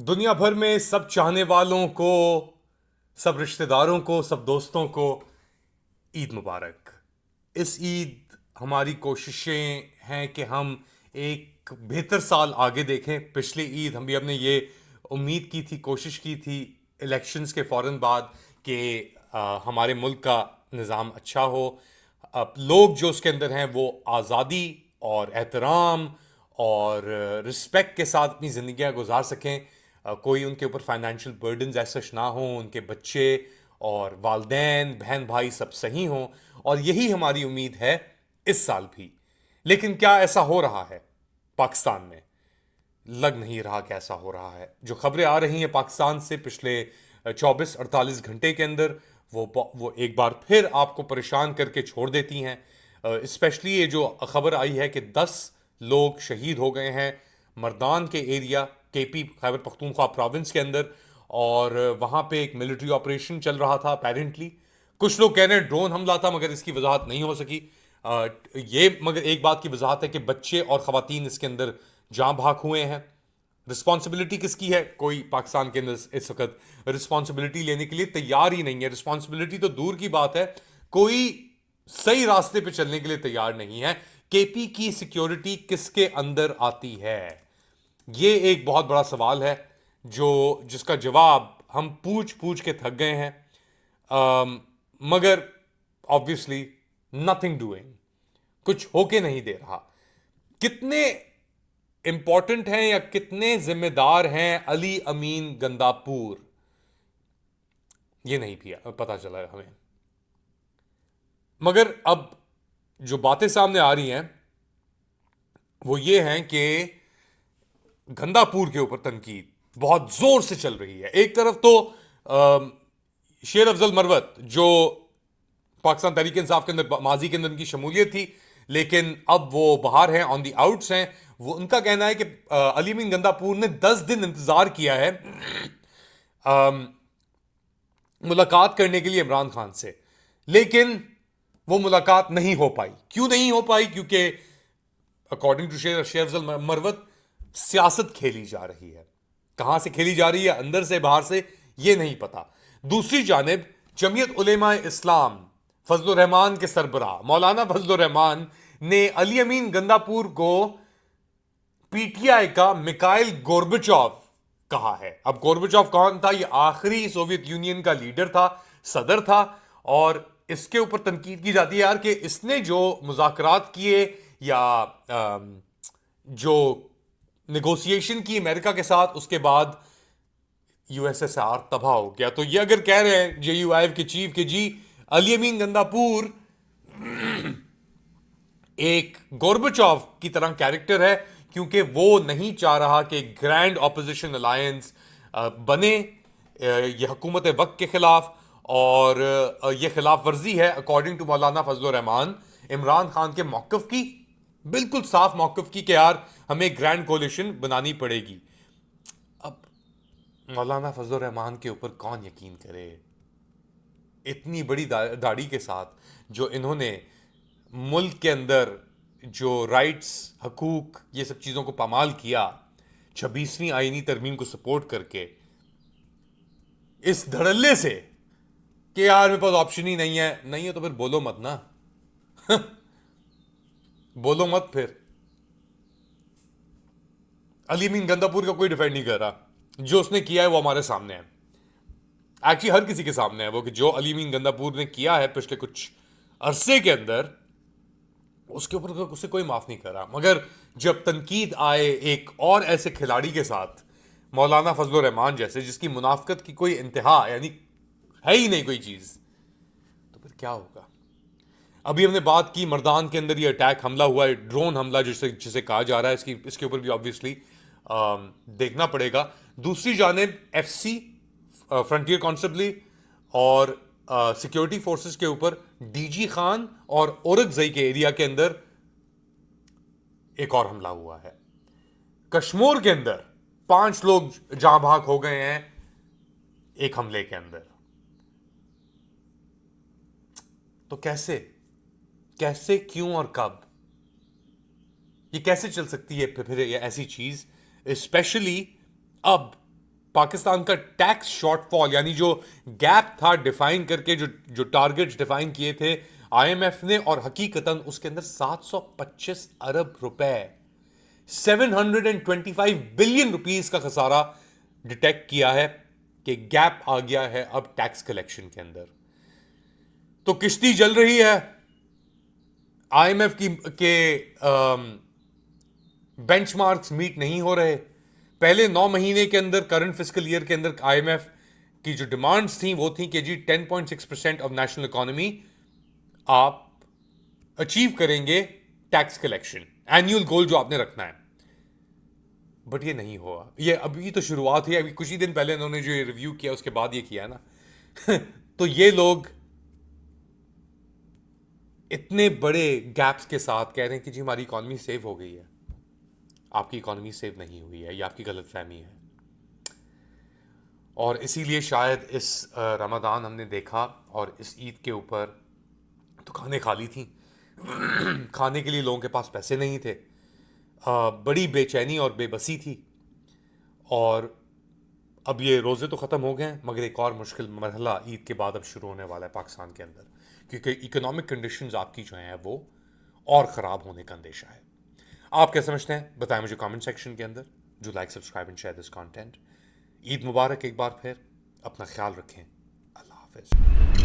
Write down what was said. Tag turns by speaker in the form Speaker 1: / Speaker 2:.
Speaker 1: दुनिया भर में सब चाहने वालों को, सब रिश्तेदारों को, सब दोस्तों को ईद मुबारक। इस ईद हमारी कोशिशें हैं कि हम एक बेहतर साल आगे देखें। पिछली ईद हम भी हमने ये उम्मीद की थी, कोशिश की थी इलेक्शंस के फ़ौरन बाद कि हमारे मुल्क का निज़ाम अच्छा हो। अब लोग जो उसके अंदर हैं वो आज़ादी और एहतराम और रिस्पेक्ट के साथ अपनी ज़िंदगियां गुजार सकें। कोई उनके ऊपर फाइनेंशियल बर्डन्स ऐसा ना हो, उनके बच्चे और वालदेन बहन भाई सब सही हों। और यही हमारी उम्मीद है इस साल भी। लेकिन क्या ऐसा हो रहा है पाकिस्तान में? लग नहीं रहा कि ऐसा हो रहा है। जो खबरें आ रही हैं पाकिस्तान से पिछले 24-48 घंटे के अंदर, वो एक बार फिर आपको परेशान करके छोड़ देती हैं। स्पेशली ये जो खबर आई है कि 10 लोग शहीद हो गए हैं मर्दान के area, KP Khyber Pakhtunkhwa province के अंदर। और वहाँ पे एक मिलिट्री ऑपरेशन चल रहा था अपेरेंटली। कुछ लोग कह रहे हैं ड्रोन हमला था, मगर इसकी वजाहत नहीं हो सकी। मगर एक बात की वजाहत है कि बच्चे और ख़वातीन इसके अंदर जाँ भाग हुए हैं। रिस्पॉन्सिबिलिटी किसकी है? कोई पाकिस्तान के अंदर इस वक्त रिस्पॉन्सिबिलिटी लेने के लिए तैयार ही नहीं है। रिस्पॉन्सिबिलिटी तो दूर की बात है, कोई सही रास्ते पे चलने के लिए तैयार नहीं है। केपी की सिक्योरिटी किसके अंदर आती है? ये एक बहुत बड़ा सवाल है जो जिसका जवाब हम पूछ पूछ के थक गए हैं। मगर ऑब्वियसली नथिंग डूइंग, कुछ होके नहीं दे रहा। कितने इंपॉर्टेंट हैं या कितने जिम्मेदार हैं अली अमीन गंदापुर, ये नहीं पिया पता चला हमें। मगर अब जो बातें सामने आ रही हैं वो ये हैं कि गंदापुर के ऊपर तनकीद बहुत जोर से चल रही है। एक तरफ तो शेर अफजल मरवत, जो पाकिस्तान तहरीक इंसाफ के अंदर माजी के अंदर उनकी शमूलियत थी, लेकिन अब वो बाहर हैं, ऑन दी आउट्स हैं। वो उनका कहना है कि अली अमीन गंदापुर ने 10 दिन इंतजार किया है मुलाकात करने के लिए इमरान खान से, लेकिन वो मुलाकात नहीं हो पाई। क्यों नहीं हो पाई? क्योंकि अकॉर्डिंग टू शेर अफजल मरवत सियासत खेली जा रही है। कहां से खेली जा रही है, अंदर से बाहर से, ये नहीं पता। दूसरी जानिब जमीयत उलेमा इस्लाम, फजलुर रहमान के सरबराह मौलाना फजलुर रहमान ने अली अमीन गंदापुर को पीटीआई का मिकाइल गोर्बचॉव कहा है। अब गोर्बचॉव कौन था? ये आखिरी सोवियत यूनियन का लीडर था, सदर था। और इसके ऊपर तनकीद की जाती है यार कि इसने जो मुज़ाकरात किए या जो नेगोशिएशन की अमेरिका के साथ, उसके बाद यूएसएसआर तबाह हो गया। तो ये अगर कह रहे हैं जेयूआईएफ के चीफ के जी अली अमीन गंदापुर एक गोर्बचॉव की तरह कैरेक्टर है, क्योंकि वो नहीं चाह रहा कि ग्रैंड ऑपोजिशन अलायंस बने ये हुकूमत वक्त के खिलाफ। और ये खिलाफ वर्जी है अकॉर्डिंग टू मौलाना फजल रहमान इमरान खान के मौकफ की, बिल्कुल साफ मौकफ की कि यार हमें ग्रैंड कोलिशन बनानी पड़ेगी। अब मौलाना फजल रहमान के ऊपर कौन यकीन करे? इतनी बड़ी दाढ़ी के साथ जो इन्होंने मुल्क के अंदर जो राइट्स, हकूक, ये सब चीज़ों को पामाल किया 26वीं आईनी तरमीम को सपोर्ट करके, इस धड़ल्ले से कि यार मेरे पास ऑप्शन ही नहीं है। नहीं है तो फिर बोलो मत ना। बोलो मत फिर। अली अमीन गंदापुर का कोई डिफेंड नहीं कर रहा। जो उसने किया है वो हमारे सामने है। एक्चुअली हर किसी के सामने है वो, कि जो अली अमीन गंदापुर ने किया है पिछले कुछ अरसे के अंदर, उसके ऊपर उसे कोई माफ नहीं कर रहा। मगर जब तनकीद आए एक और ऐसे खिलाड़ी के साथ, मौलाना फजल रहमान जैसे, जिसकी मुनाफकत की कोई इंतहा यानी है ही नहीं कोई चीज, तो फिर क्या होगा? अभी हमने बात की मर्दान के अंदर ये अटैक हमला हुआ है, ड्रोन हमला जिसे जिसे कहा जा रहा है, इसके ऊपर भी ऑब्वियसली देखना पड़ेगा। दूसरी जानिब एफसी, फ्रंटियर कॉन्स्टेबली और सिक्योरिटी फोर्सेस के ऊपर डीजी खान और औरकजई के एरिया के अंदर एक और हमला हुआ है। कश्मीर के अंदर 5 लोग जाँ भाग हो गए हैं एक हमले के अंदर। तो कैसे, कैसे, क्यों और कब? ये कैसे चल सकती है फिर ये ऐसी चीज, स्पेशली अब पाकिस्तान का टैक्स शॉर्टफॉल यानी जो गैप था डिफाइन करके जो जो टारगेट्स डिफाइन किए थे आईएमएफ ने, और हकीकतन उसके अंदर 725 अरब रुपए 725 बिलियन रुपीस का खसारा डिटेक्ट किया है कि गैप आ गया है अब टैक्स कलेक्शन के अंदर। तो किश्ती जल रही है। आईएमएफ की के बेंचमार्क्स मीट नहीं हो रहे। पहले 9 महीने के अंदर करंट फिस्कल ईयर के अंदर आईएमएफ की जो डिमांड्स थी वो थी कि जी 10.6% ऑफ नेशनल इकोनॉमी आप अचीव करेंगे टैक्स कलेक्शन, एनुअल गोल जो आपने रखना है। बट ये नहीं हुआ। ये अभी तो शुरुआत हुई, अभी कुछ ही दिन पहले इन्होंने जो ये रिव्यू किया उसके बाद ये किया ना तो ये लोग इतने बड़े गैप्स के साथ कह रहे हैं कि जी हमारी इकोनॉमी सेव हो गई है। आपकी इकोनॉमी सेव नहीं हुई है, ये आपकी गलतफहमी है। और इसीलिए शायद इस रमज़ान हमने देखा और इस ईद के ऊपर दुकानें खाली थी खाने के लिए लोगों के पास पैसे नहीं थे। बड़ी बेचैनी और बेबसी थी। और अब ये रोज़े तो ख़त्म हो गए हैं, मगर एक और मुश्किल मरहला ईद के बाद अब शुरू होने वाला है पाकिस्तान के अंदर, क्योंकि इकोनॉमिक कंडीशंस आपकी जो हैं वो और ख़राब होने का अंदेशा है। आप क्या समझते हैं बताएं मुझे कमेंट सेक्शन के अंदर। जो like subscribe and share this content. Eid मुबारक एक बार फिर। अपना ख्याल रखें। अल्लाह हाफिज़।